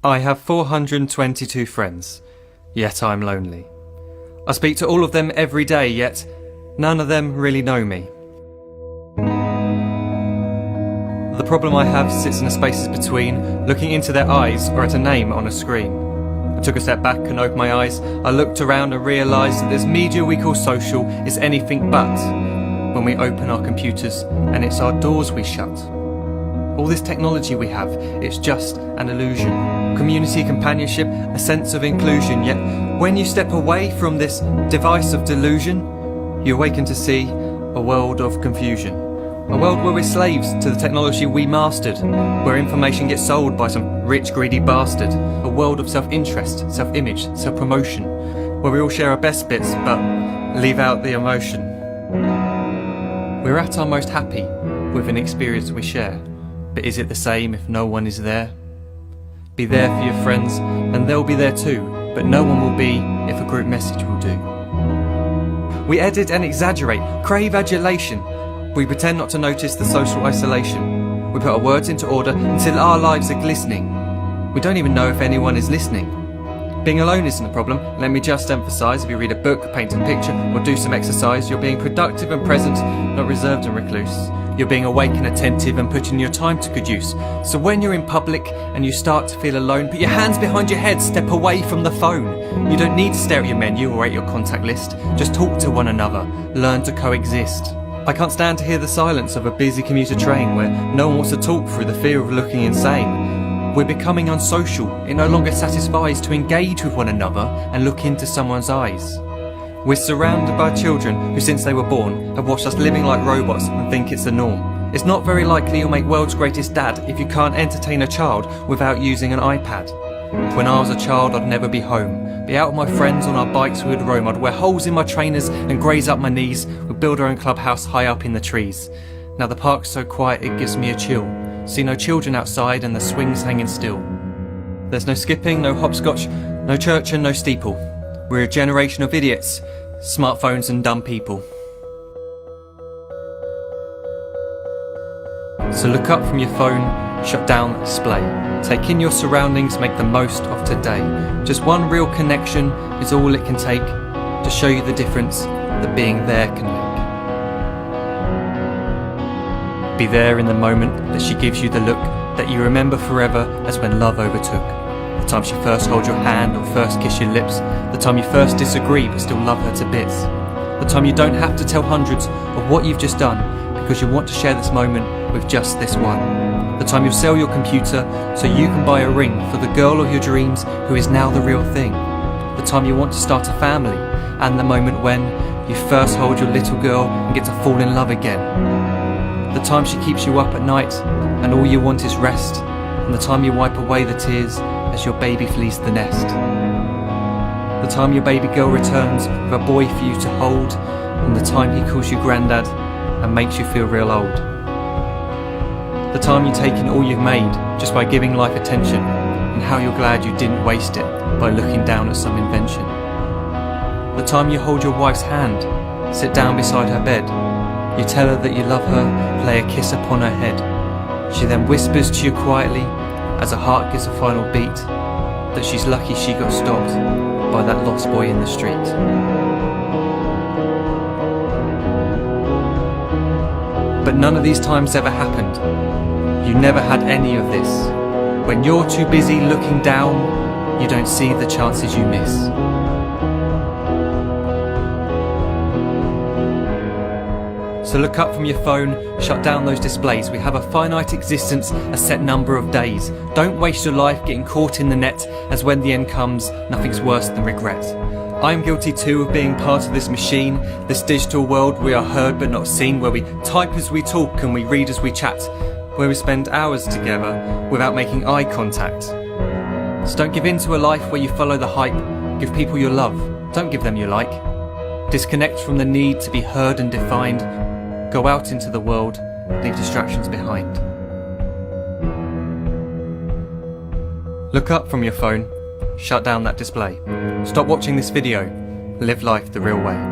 I have 422 friends, yet I'm lonely. I speak to all of them every day, yet none of them really know me. The problem I have sits in the spaces between looking into their eyes or at a name on a screen. I took a step back and opened my eyes. I looked around and realised that this media we call social is anything but when we open our computers and it's our doors we shut. All this technology we have, it's just an illusion. Community, companionship, a sense of inclusion. Yet when you step away from this device of delusion, you awaken to see a world of confusion. A world where we're slaves to the technology we mastered, where information gets sold by some rich, greedy bastard. A world of self-interest, self-image, self-promotion, where we all share our best bits but leave out the emotion. We're at our most happy with an experience we share. But is it the same if no one is there? Be there for your friends and they'll be there too, but no one will be if a group message will do. We edit and exaggerate, crave adulation. We pretend not to notice the social isolation. We put our words into order until our lives are glistening. We don't even know if anyone is listening. Being alone isn't a problem, let me just emphasise. If you read a book, paint a picture or do some exercise, you're being productive and present, not reserved and recluse. You're being awake and attentive and putting your time to good use. So when you're in public and you start to feel alone, put your hands behind your head, step away from the phone. You don't need to stare at your menu or at your contact list. Just talk to one another, learn to coexist. I can't stand to hear the silence of a busy commuter train where no one wants to talk through the fear of looking insane. We're becoming unsocial. It no longer satisfies to engage with one another and look into someone's eyes. We're surrounded by children who since they were born have watched us living like robots and think it's the norm. It's not very likely you'll make world's greatest dad if you can't entertain a child without using an iPad. When I was a child I'd never be home. Be out with my friends on our bikes we would roam. I'd wear holes in my trainers and graze up my knees. We'd build our own clubhouse high up in the trees. Now the park's so quiet it gives me a chill. See no children outside and the swings hanging still. There's no skipping, no hopscotch, no church and no steeple. We're a generation of idiots, smartphones and dumb people. So look up from your phone, shut down the display. Take in your surroundings, make the most of today. Just one real connection is all it can take to show you the difference that being there can make. Be there in the moment that she gives you the look that you remember forever as when love overtook. The time she first holds your hand or first kiss your lips. The time you first disagree but still love her to bits. The time you don't have to tell hundreds of what you've just done because you want to share this moment with just this one. The time you'll sell your computer so you can buy a ring for the girl of your dreams who is now the real thing. The time you want to start a family and the moment when you first hold your little girl and get to fall in love again. The time she keeps you up at night and all you want is rest. And the time you wipe away the tears as your baby flees the nest. The time your baby girl returns with a boy for you to hold, and the time he calls you granddad and makes you feel real old. The time you take in all you've made just by giving life attention, and how you're glad you didn't waste it by looking down at some invention. The time you hold your wife's hand, sit down beside her bed, you tell her that you love her, lay a kiss upon her head. She then whispers to you quietly as her heart gives a final beat that she's lucky she got stopped by that lost boy in the street. But none of these times ever happened. You never had any of this. When you're too busy looking down, you don't see the chances you miss. So look up from your phone, shut down those displays. We have a finite existence, a set number of days. Don't waste your life getting caught in the net, as when the end comes, nothing's worse than regret. I am guilty too of being part of this machine, this digital world we are heard but not seen, where we type as we talk and we read as we chat, where we spend hours together without making eye contact. So don't give in to a life where you follow the hype. Give people your love, don't give them your like. Disconnect from the need to be heard and defined. Go out into the world, leave distractions behind. Look up from your phone, shut down that display. Stop watching this video, live life the real way.